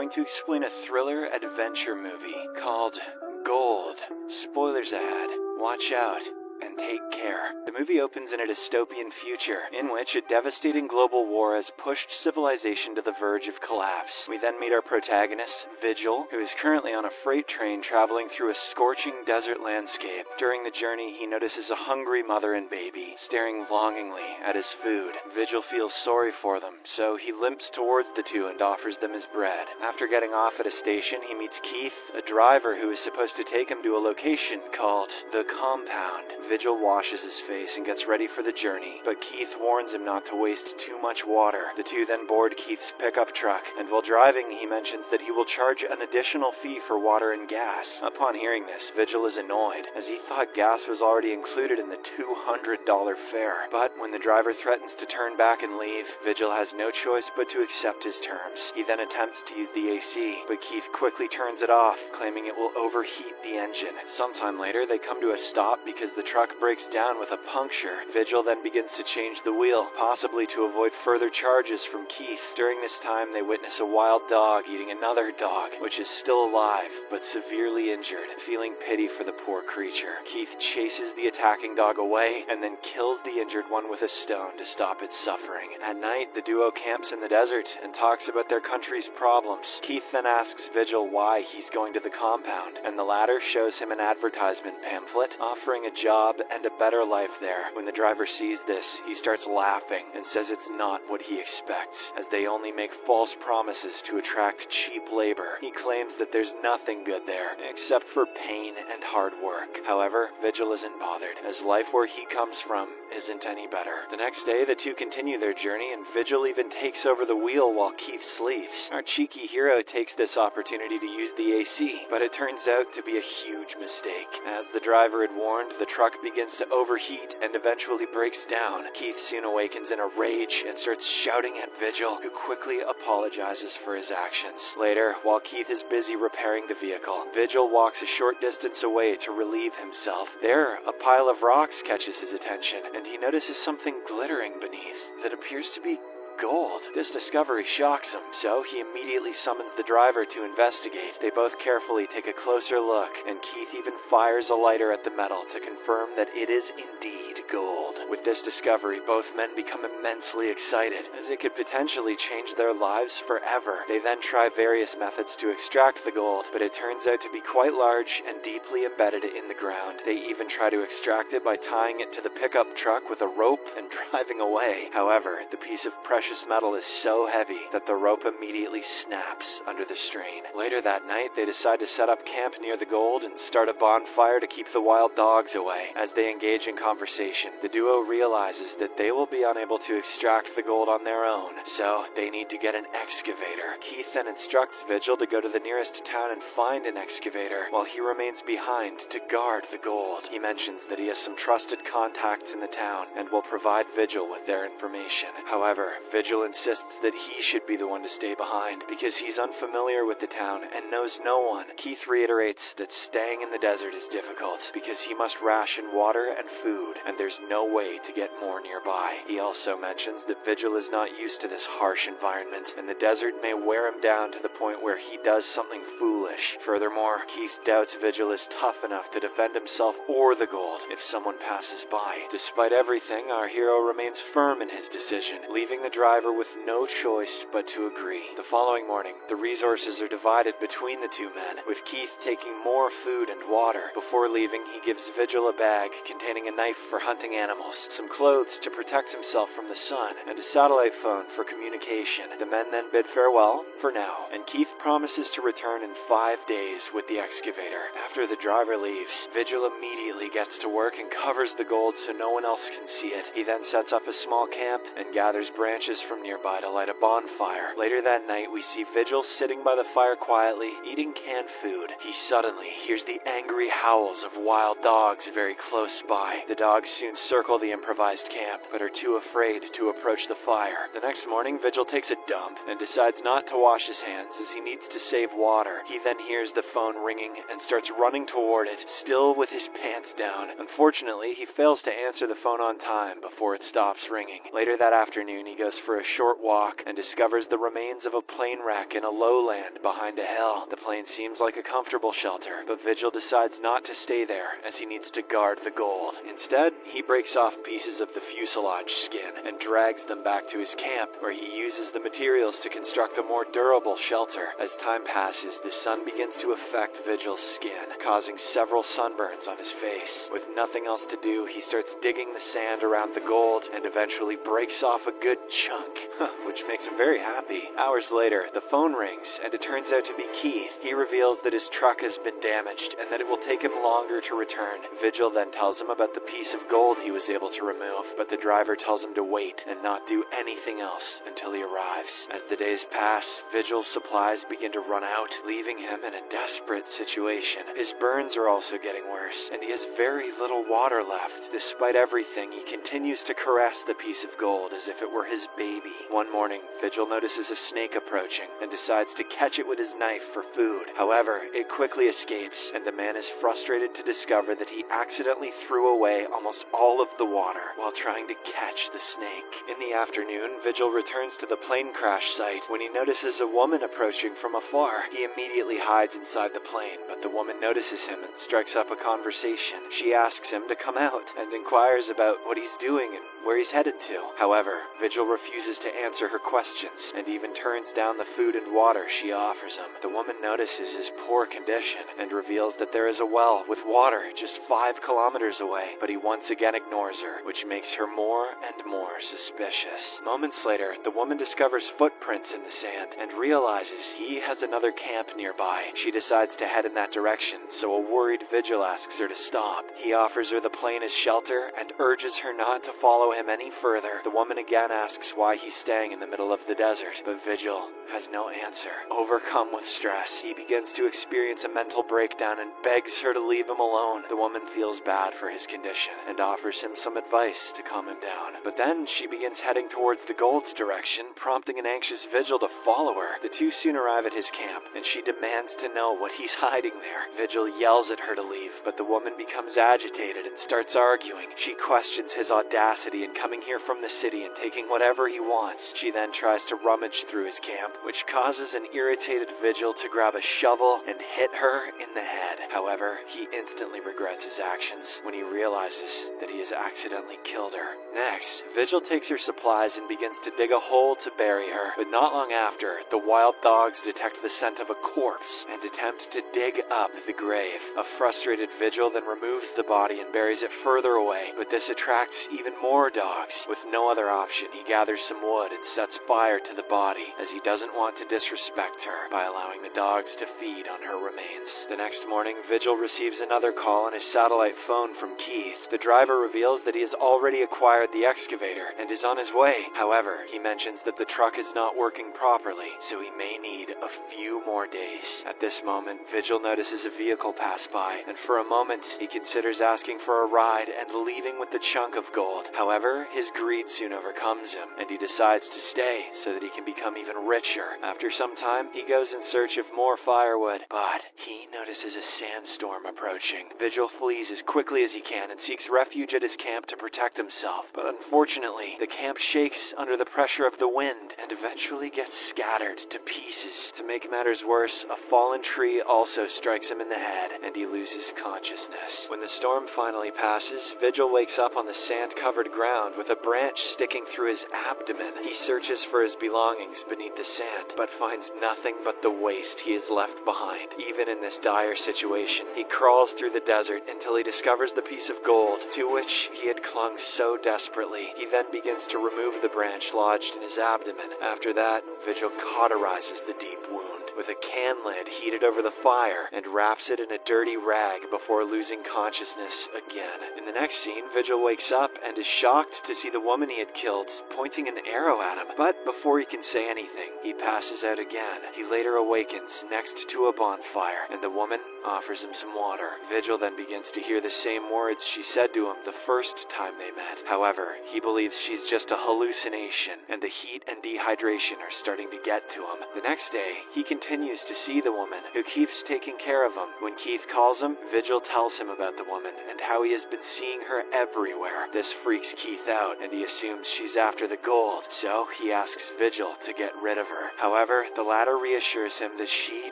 going to explain a thriller adventure movie called Gold. Spoilers ahead. Watch out and take care. The movie opens in a dystopian future in which a devastating global war has pushed civilization to the verge of collapse. We then meet our protagonist, Vigil, who is currently on a freight train traveling through a scorching desert landscape. During the journey, he notices a hungry mother and baby staring longingly at his food. Vigil feels sorry for them, so he limps towards the two and offers them his bread. After getting off at a station, he meets Keith, a driver who is supposed to take him to a location called The Compound. Vigil washes his face and gets ready for the journey, but Keith warns him not to waste too much water. The two then board Keith's pickup truck, and while driving, he mentions that he will charge an additional fee for water and gas. Upon hearing this, Vigil is annoyed, as he thought gas was already included in the $200 fare. But when the driver threatens to turn back and leave, Vigil has no choice but to accept his terms. He then attempts to use the AC, but Keith quickly turns it off, claiming it will overheat the engine. Sometime later, they come to a stop because the truck breaks down with a puncture. Vigil then begins to change the wheel, possibly to avoid further charges from Keith. During this time, they witness a wild dog eating another dog, which is still alive, but severely injured. Feeling pity for the poor creature, Keith chases the attacking dog away, and then kills the injured one with a stone to stop its suffering. At night, the duo camps in the desert and talks about their country's problems. Keith then asks Vigil why he's going to the compound, and the latter shows him an advertisement pamphlet offering a job and a better life there. When the driver sees this, he starts laughing and says it's not what he expects, as they only make false promises to attract cheap labor. He claims that there's nothing good there, except for pain and hard work. However, Vigil isn't bothered, as life where he comes from isn't any better. The next day, the two continue their journey, and Vigil even takes over the wheel while Keith sleeps. Our cheeky hero takes this opportunity to use the AC, but it turns out to be a huge mistake. As the driver had warned, the truck begins to overheat and eventually breaks down. Keith soon awakens in a rage and starts shouting at Vigil, who quickly apologizes for his actions. Later, while Keith is busy repairing the vehicle, Vigil walks a short distance away to relieve himself. There, a pile of rocks catches his attention, and he notices something glittering beneath that appears to be gold. This discovery shocks him, so he immediately summons the driver to investigate. They both carefully take a closer look, and Keith even fires a lighter at the metal to confirm that it is indeed gold. With this discovery, both men become immensely excited, as it could potentially change their lives forever. They then try various methods to extract the gold, but it turns out to be quite large and deeply embedded in the ground. They even try to extract it by tying it to the pickup truck with a rope and driving away. However, the piece of precious metal is so heavy that the rope immediately snaps under the strain. Later that night, they decide to set up camp near the gold and start a bonfire to keep the wild dogs away. As they engage in conversation, the duo realizes that they will be unable to extract the gold on their own, so they need to get an excavator. Keith then instructs Vigil to go to the nearest town and find an excavator, while he remains behind to guard the gold. He mentions that he has some trusted contacts in the town and will provide Vigil with their information. However, Vigil insists that he should be the one to stay behind because he's unfamiliar with the town and knows no one. Keith reiterates that staying in the desert is difficult because he must ration water and food, and there's no way to get more nearby. He also mentions that Vigil is not used to this harsh environment, and the desert may wear him down to the point where he does something foolish. Furthermore, Keith doubts Vigil is tough enough to defend himself or the gold if someone passes by. Despite everything, our hero remains firm in his decision, leaving the driver with no choice but to agree. The following morning, the resources are divided between the two men, with Keith taking more food and water. Before leaving, he gives Vigil a bag containing a knife for hunting animals, some clothes to protect himself from the sun, and a satellite phone for communication. The men then bid farewell for now, and Keith promises to return in 5 days with the excavator. After the driver leaves, Vigil immediately gets to work and covers the gold so no one else can see it. He then sets up a small camp and gathers branches from nearby to light a bonfire. Later that night, we see Vigil sitting by the fire quietly, eating canned food. He suddenly hears the angry howls of wild dogs very close by. The dogs soon circle the improvised camp, but are too afraid to approach the fire. The next morning, Vigil takes a dump and decides not to wash his hands as he needs to save water. He then hears the phone ringing and starts running toward it, still with his pants down. Unfortunately, he fails to answer the phone on time before it stops ringing. Later that afternoon, he goes for a short walk and discovers the remains of a plane wreck in a lowland behind a hill. The plane seems like a comfortable shelter, but Vigil decides not to stay there as he needs to guard the gold. Instead, he breaks off pieces of the fuselage skin and drags them back to his camp, where he uses the materials to construct a more durable shelter. As time passes, the sun begins to affect Vigil's skin, causing several sunburns on his face. With nothing else to do, he starts digging the sand around the gold and eventually breaks off a good chunk, which makes him very happy. Hours later, the phone rings, and it turns out to be Keith. He reveals that his truck has been damaged and that it will take him longer to return. Vigil then tells him about the piece of gold he was able to remove, but the driver tells him to wait and not do anything else until he arrives. As the days pass, Vigil's supplies begin to run out, leaving him in a desperate situation. His burns are also getting worse, and he has very little water left. Despite everything, he continues to caress the piece of gold as if it were his baby. One morning, Vigil notices a snake approaching and decides to catch it with his knife for food. However, it quickly escapes, and the man is frustrated to discover that he accidentally threw away almost all of the water while trying to catch the snake. In the afternoon, Vigil returns to the plane crash site when he notices a woman approaching from afar. He immediately hides inside the plane, but the woman notices him and strikes up a conversation. She asks him to come out and inquires about what he's doing and where he's headed to. However, Vigil refuses to answer her questions and even turns down the food and water she offers him. The woman notices his poor condition and reveals that there is a well with water just 5 kilometers away, but he once again ignores her, which makes her more and more suspicious. Moments later, the woman discovers footprints in the sand and realizes he has another camp nearby. She decides to head in that direction, so a worried Vigil asks her to stop. He offers her the plane as shelter and urges her not to follow him any further. The woman again asks why he's staying in the middle of the desert, but Vigil has no answer. Overcome with stress, he begins to experience a mental breakdown and begs her to leave him alone. The woman feels bad for his condition and offers him some advice to calm him down. But then she begins heading towards the gold's direction, prompting an anxious Vigil to follow her. The two soon arrive at his camp, and she demands to know what he's hiding there. Vigil yells at her to leave, but the woman becomes agitated and starts arguing. She questions his audacity in coming here from the city and taking whatever he wants. She then tries to rummage through his camp, which causes an irritated Vigil to grab a shovel and hit her in the head. However, he instantly regrets his actions when he realizes that he has accidentally killed her. Next, Vigil takes her supplies and begins to dig a hole to bury her, but not long after, the wild dogs detect the scent of a corpse and attempt to dig up the grave. A frustrated Vigil then removes the body and buries it further away, but this attracts even more dogs. With no other option, he gathers some wood and sets fire to the body, as he doesn't want to disrespect her by allowing the dogs to feed on her remains. The next morning, Vigil receives another call on his satellite phone from Keith. The driver reveals that he has already acquired the excavator and is on his way. However, he mentions that the truck is not working properly, so he may need a few more days. At this moment, Vigil notices a vehicle pass by, and for a moment, he considers asking for a ride and leaving with the chunk of gold. However, his greed soon overcomes him, and he decides to stay so that he can become even richer. After some time, he goes in search of more firewood, but he notices a sandstorm approaching. Vigil flees as quickly as he can and seeks refuge at his camp to protect himself, but unfortunately, the camp shakes under the pressure of the wind and eventually gets scattered to pieces. To make matters worse, a fallen tree also strikes him in the head, and he loses consciousness. When the storm finally passes, Vigil wakes up on the sand-covered ground with a branch sticking through his abdomen. He searches for his belongings beneath the sand, but finds nothing but the waste he has left behind. Even in this dire situation, he crawls through the desert until he discovers the piece of gold to which he had clung so desperately. He then begins to remove the branch lodged in his abdomen. After that, Vigil cauterizes the deep wound with a can lid heated over the fire and wraps it in a dirty rag before losing consciousness again. In the next scene, Vigil wakes up and is shocked to see the woman he had killed pointing an arrow at him. But before he can say anything, he passes out again. He later awakens next to a bonfire, and the woman offers him some water. Vigil then begins to hear the same words she said to him the first time they met. However, he believes she's just a hallucination, and the heat and dehydration are starting to get to him. The next day, he continues to see the woman, who keeps taking care of him. When Keith calls him, Vigil tells him about the woman and how he has been seeing her everywhere. This freaks Keith out, and he assumes she's after the gold, so he asks Vigil to get rid of her. However, the latter reassures him that she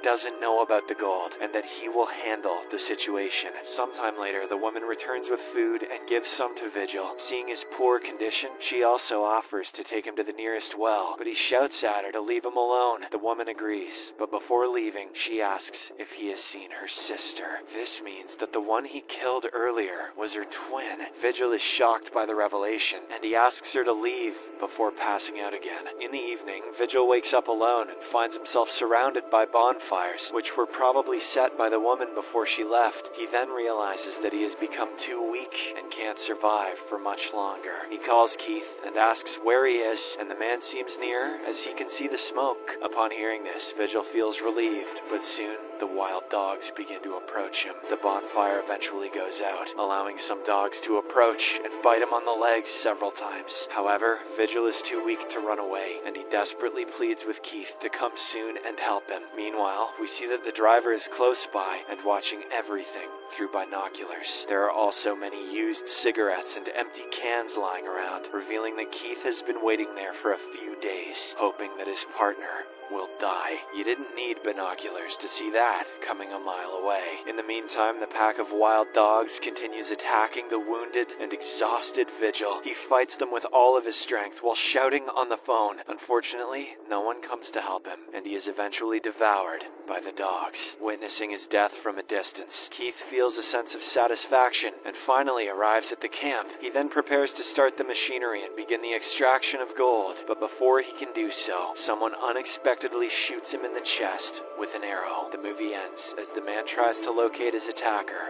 doesn't know about the gold and that he will handle the situation. Sometime later, the woman returns with food and gives some to Vigil. Seeing his poor condition, she also offers to take him to the nearest well, but he shouts at her to leave him alone. The woman agrees, but before leaving, she asks if he has seen her sister. This means that the one he killed earlier was her twin. Vigil is shocked by the revelation, and he asks her to leave before passing out again. In the evening, Vigil wakes up alone and finds himself surrounded by bonfires, which were probably set by the woman before she left. He then realizes that he has become too weak and can't survive for much longer. He calls Keith and asks where he is, and the man seems near as he can see the smoke. Upon hearing this, Vigil feels relieved, but soon the wild dogs begin to approach him. The bonfire eventually goes out, allowing some dogs to approach and bite him on the legs several times. However, Vigil is too weak to run away, and he desperately pleads with Keith to come soon and help him. Meanwhile, we see that the driver is close by and watching everything through binoculars. There are also many used cigarettes and empty cans lying around, revealing that Keith has been waiting there for a few days, hoping that his partner will die. You didn't need binoculars to see that coming a mile away. In the meantime, the pack of wild dogs continues attacking the wounded and exhausted Vigil. He fights them with all of his strength while shouting on the phone. Unfortunately, no one comes to help him, and he is eventually devoured by the dogs. Witnessing his death from a distance, Keith feels a sense of satisfaction and finally arrives at the camp. He then prepares to start the machinery and begin the extraction of gold, but before he can do so, someone unexpectedly shoots him in the chest with an arrow. The movie ends as the man tries to locate his attacker